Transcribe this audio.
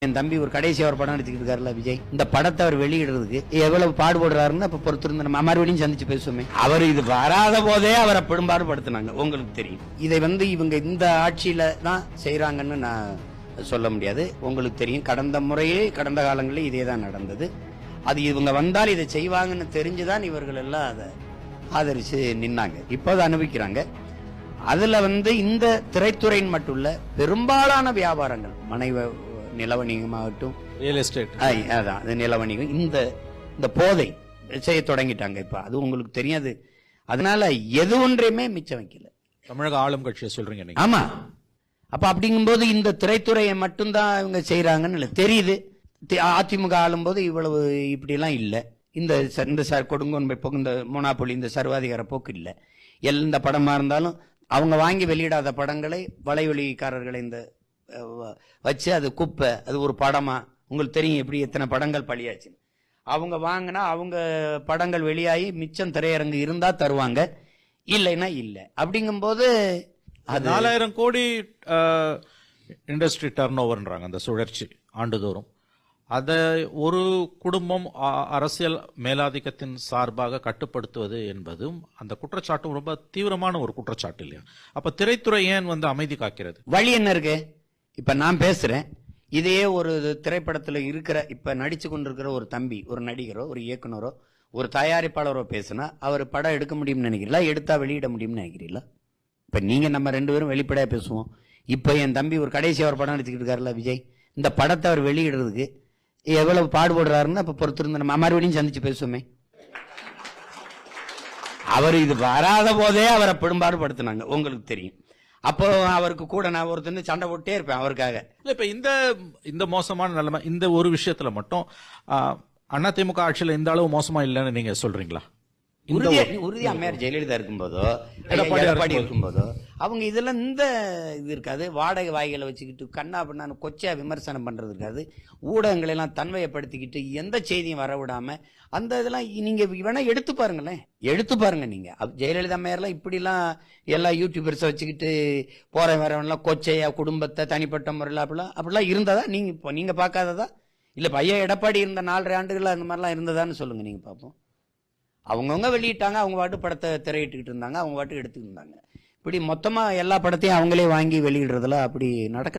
என் தம்பி ஒரு கடைசியா ஒரு படம் எடுத்துக்கிட்டு இருக்காருல்ல விஜய், இந்த படத்தை அவர் வெளியிடுறதுக்கு எவ்வளவு பாடுபடுறாருன்னு அப்ப பொறுத்திருந்து நம்ம மறுபடியும் சந்திச்சு பேசுவோமே. அவர் இது வராத போதே அவரை பெரும்பாடுபடுத்தினாங்க, உங்களுக்கு தெரியும். இதை இவங்க இந்த ஆட்சியில தான் செய்யறாங்கன்னு நான் சொல்ல முடியாது. உங்களுக்கு தெரியும், கடந்த காலங்களில் இதே தான் நடந்தது. அது இவங்க வந்தால் இதை செய்வாங்கன்னு தெரிஞ்சுதான் இவர்கள் எல்லாம் அதை ஆதரிச்சு நின்னாங்க. இப்போ அதை அனுபவிக்கிறாங்க. அதுல இந்த திரைத்துறையின் மட்டும் இல்ல, பெரும்பாலான வியாபாரங்கள், நில வணிகமாகட்டும், ரியல் எஸ்டேட், அதான் நில வணிகம், இந்த போதை செய்ய தொடங்கிட்டாங்க. இப்ப அது உங்களுக்கு தெரியாது. அதனால எது ஒன்றையுமே மிச்சம் வைக்கல. தமிழக ஆளும் கட்சியை சொல்றீங்க நீங்க. ஆமா. அப்ப அப்படிங்கும்போது இந்த திரைத்துறையை மட்டும்தான் இவங்க செய்யறாங்கன்னு தெரியுது. அதிமுக ஆளும்போது இவ்வளவு இப்படி எல்லாம் இல்ல. இந்த கொடுங்கோன்மை போக்கு, இந்த மோனாபொலி, இந்த சர்வாதிகார போக்கு இல்ல. எந்த படமா இருந்தாலும் அவங்க வாங்கி வெளியிடாத படங்களை வலைவெளிக்காரர்களை வச்சு அது குப்பை, அது ஒரு படமா, உங்களுக்கு தெரியும் எப்படி எத்தனை படங்கள் பழியாச்சு. அவங்க வாங்கினா அவங்க படங்கள் வெளியாகி மிச்சம் திரையரங்கு இருந்தா தருவாங்க, இல்லைன்னா இல்ல. அப்படிங்கும்போது 4000 கோடி இண்டஸ்ட்ரி டர்ன் ஓவர்ன்றாங்க அந்த சுழற்சி ஆண்டுதோறும். அதை ஒரு குடும்பம் அரசியல் மேலாதிக்கத்தின் சார்பாக கட்டுப்படுத்துவது என்பதும் அந்த குற்றச்சாட்டும் ரொம்ப தீவிரமான ஒரு குற்றச்சாட்டு இல்லையா? அப்ப திரைத்துறை ஏன் அமைதி காக்கிறது? வழி என்ன இருக்கு? இப்ப நான் பேசுறேன், இதே ஒரு திரைப்படத்துல இருக்கிற இப்ப நடிச்சு கொண்டிருக்கிற ஒரு தம்பி, ஒரு நடிகரோ, ஒரு இயக்குனரோ, ஒரு தயாரிப்பாளரோ பேசுனா அவர் படம் எடுக்க முடியும்னு நினைக்கிறீங்களா? எடுத்தா வெளியிட முடியும்னு நினைக்கிறீங்களா? இப்ப நீங்க நம்ம 2 பேரும் வெளிப்படையா பேசுவோம். இப்ப என் தம்பி ஒரு கடைசியா ஒரு படம் எடுத்துக்கிட்டு இருக்காருல்ல விஜய், இந்த படத்தை அவர் வெளியிடுறதுக்கு எவ்வளவு பாடுபடுறாருன்னு அப்ப பொறுத்திருந்து நம்ம மறுபடியும் சந்திச்சு பேசுவோமே. அவர் இது வராத போதே அவரை பெரும்பாடுபடுத்தினாங்க, உங்களுக்கு தெரியும். அப்போ அவருக்கு கூட நான் ஒருத்தர் சண்டை போட்டே இருப்பேன் அவருக்காக. இப்ப இந்த மோசமான நிலைமை இந்த ஒரு விஷயத்துல மட்டும் அதிமுக ஆட்சியில இந்த அளவு மோசமா இல்லைன்னு நீங்க சொல்றீங்களா? உறுதி அம்மையார் ஜெயலலிதா இருக்கும்போதோ, எடப்பாடி இருக்கும்போதோ அவங்க இதெல்லாம் இது இருக்காது. வாடகை வாய்களை வச்சுக்கிட்டு கண்ணா பண்ணான்னு கொச்சையா விமர்சனம் பண்றது இருக்காது. ஊடகங்களை எல்லாம் தன்மையப்படுத்திக்கிட்டு எந்த செய்தியும் வர விடாம அந்த இதெல்லாம் நீங்க வேணா எடுத்து பாருங்க. நீங்க ஜெயலலிதா அம்மையார்லாம் இப்படிலாம் எல்லா யூடியூபர்ஸை வச்சுக்கிட்டு வரவன்லாம் கொச்சையா குடும்பத்தை தனிப்பட்ட முறையில் அப்படிலாம் இருந்ததா? நீங்க பார்க்காததா? இல்ல ஐயா எடப்பாடி இருந்த 4.5 ஆண்டுகள் அந்த மாதிரிலாம் இருந்ததான்னு சொல்லுங்க, நீங்க பார்ப்போம். அவங்கவுங்க வெளியிட்டாங்க, அவங்க பாட்டு படத்தை திரையிட்டுக்கிட்டு இருந்தாங்க, அவங்க பாட்டு எடுத்துக்கிட்டு இருந்தாங்க. இப்படி மொத்தமா எல்லா படத்தையும் அவங்களே வாங்கி வெளியிடுறதுல அப்படி நடக்க